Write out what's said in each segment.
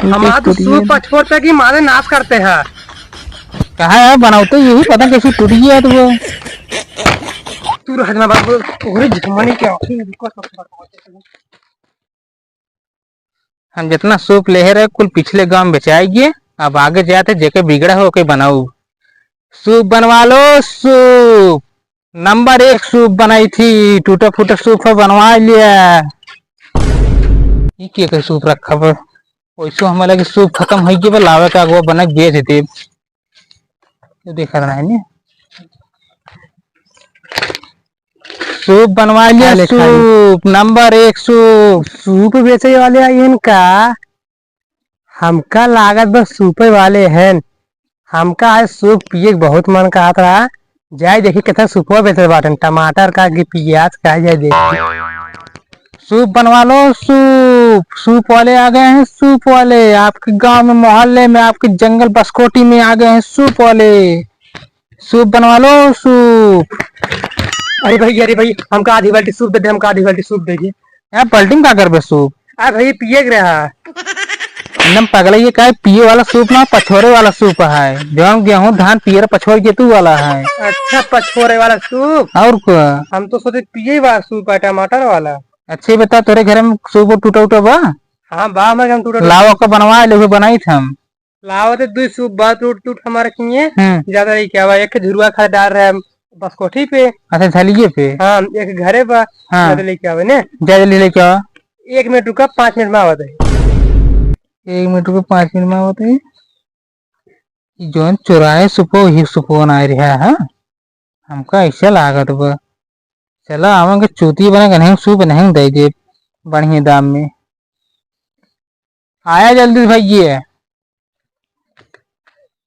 हमारा तो सूप छोड़ते कि मारे नाश करते हैं। कहा है बनाते यही पता कैसी टूट गया तो वो तू हजमा बाबू पूरी झुमनी क्या हम जितना सूप ले रहे कुल पिछले गांव में बेचाएगी। अब आगे जाते जेके बिगड़ा हो के बनाऊ सूप बनवा लो। सूप नंबर 1 सूप बनाई थी, टूटा फूटा सूप है बनवा लिया। ये क्या सूप रखा पर वैसे हमें लगे सूप खत्म हो गया लावे का वो बना बेच दे तो देखा रहा है ना। सूप बनवा लिया। Soup number 1 soup. सूप बेचे वाले हैं इनका हमका लागत बस सूपे वाले हैं। हमका आज सूप पिए बहुत मन कहा था। जाए देखी कितना सूपवा बेचे बाटन टमाटर का कि प्याज का जाए देखी। सूप बनवा लो। सूप सूप वाले आ गए हैं। सूप वाले आपके गांव में मोहल्ले में आपके जंगल बसकोटी में आ गए हैं सूप वाले। सूप बनवा लो। सूप अरे भाई हमका आधी बाल्टी सूप दे दे। हमका आधी बाल्टी सूप दीजिए। यार पलटिंग का कर बे सूप। अरे भाई पिए रहा एकदम पगला ये क्या पिए वाला सूप ना पछोरे वाला सूप है जो गेहूं धान पियर पछोर के तू वाला है। अच्छा पछोरे वाला सूप और क्या हम तो सोचे पिए वाला सूप है टमाटर वाला। अच्छे बता तेरे घर में सूप टूटा उटा बा। हाँ बा हमारे हम टूटा लाओ का बनवा ले बनाई थे हम लावते दो सूप बात टूट टूट हमारे किए ज्यादा नहीं क्या हुआ। एक झुरुआ खा डाल रहे हैं बस कोठी पे। अच्छा झलिए पे। हाँ एक घरे बा ज्यादा लेके आवे ने जल्दी लेके आओ। 1 मिनट रुका 5 मिनट में आवत है। 1 मिनट रुको 5 मिनट में आवत है। जो चुराए सुपो ही सुपो ना रहा है हमका ऐसा लागत बा। चलो आवांगे चूती बना नहीं सूप नहीं दे दे बढ़िया दाम में। आया जल्दी भैया।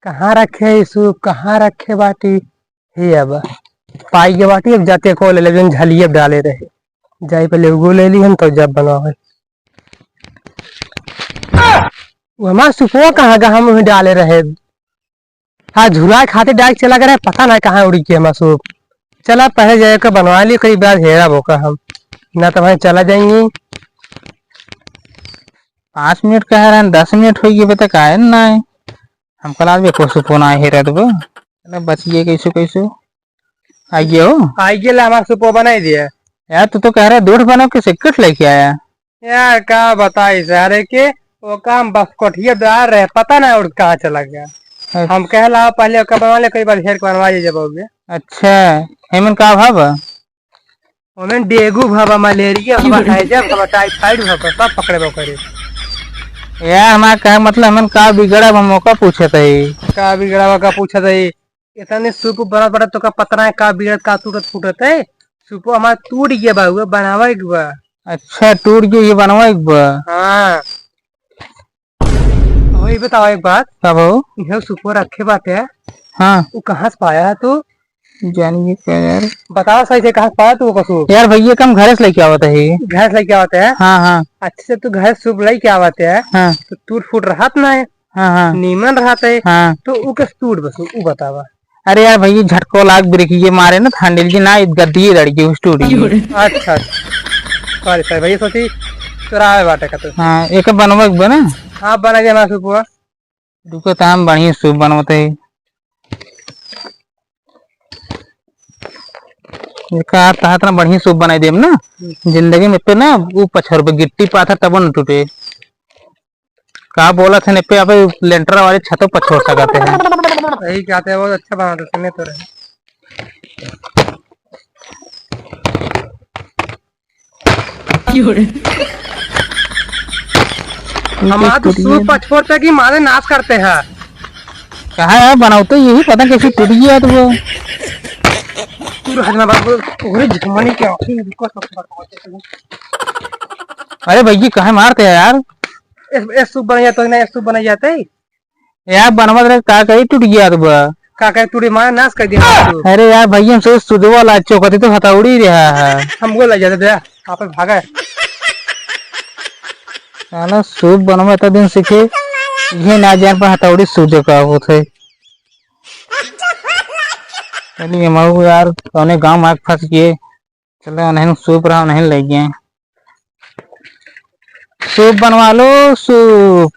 कहाँ रखे सूप कहाँ रखे बाटी हे अब पाई के बाटी अब जाते को ले ले झलिए डाले रहे जाई पहले वो ले ली हम तो जब बनवावे वो हमारा सुपो कहाँ का हम डाले रहे। हाँ झुला खाते डायरेक्ट चला गया पता नहीं कहाँ उड़ी के हमारा सूप। चला पहले जाकर बनवा लिए कई बार हेरा बोका हम ना तो वहीं चला जाएंगे। 5 मिनट कह रहे हैं 10 मिनट हो गए बता का है ना हम कल आज को सुपो ना हेरा तो बच गए कैसे कैसे आइए हो आइए ला हमारा सुपो बनाई दिया। यार तू तो कह रहा है दूध बनो के सिक्कट लेके आया। यार क्या बताई सारे के वो काम बस कोठिया डाल रहे पता ना उड़ कहाँ चला गया। हम कह ला पहले बनवा ले कई बार हेर बनवा जब हो गया। अच्छा हेमन का भाव ओमें डेंगू भावा मलेरिया भावा हैजा भावा टाइफाइड भावा सब पकड़े बो करे। यार हमारा कहा मतलब हमन का बिगड़ा हम मौका पूछे थे का बिगड़ा का पूछा था इतने सूप बड़ा बड़ा तो का पता है का बिगड़त का टूटत फूटत है। सूप हमारा टूट गया बा बनावा एक बा। अच्छा टूट गया ये बनवा एक बार। हाँ वही बताओ एक बात कब हो यह सूप रखे बात है। हाँ वो कहाँ से पाया है तू जानिए क्या यार बताओ सही से कहाँ से पाया तू सूप। यार भैया कम घर से लेके आवत है। घर से लेके आते हैं। हाँ हाँ अच्छे से तू घर सूप लेके आते है। हाँ तो टूट फूट रहा ना है। हाँ हाँ नीमन रहा है। हाँ तो वो किस टूट बस वो बतावा। अरे यार भैया झटको लाग ब्रेक ये मारे ना ठंडिल की ना गद्दी लड़की उस टूट गई। अच्छा सॉरी सर भैया सोची चुरावे बाटे का तो। हाँ एक बनवा बना। हाँ बना दिया हमारा सूप रुको तो हम बढ़िया सूप बनवाते है। कहा इतना बढ़िया सूप बनाई दे ना जिंदगी में पे ना वो पछर पे गिट्टी पाथर तब न टूटे। कहा बोला था पे आप लेंटर वाले छतों पर छोड़ सकते हैं। यही कहते हैं बहुत अच्छा बनाते सुने तो रहे। हमारा तो सूप छोड़ते कि मारे नाश करते हैं। कहा है बनाओ तो यही पता कैसे टूट गया तो वो पूरी झुमनी क्या अरे भैया कहा मारते हैं यार। इस सूप बना जाता है सूप बना जाते है यार बनवा रहे का कहीं टूट गया तो का टूटे मारे नाश कर दिया। अरे यार भैया हमसे सुधवा ला चौकती तो हथौड़ी रहा है हमको लग जाते थे आप भागा साला सूप बनवा इतना दिन सीखे ये ना जान पर हथौड़ी सूझो का होते। चलिए मऊ यार कौने गांव में फंस गए चलो नहीं सूप रहा नहीं ले गए। सूप बनवा लो सूप।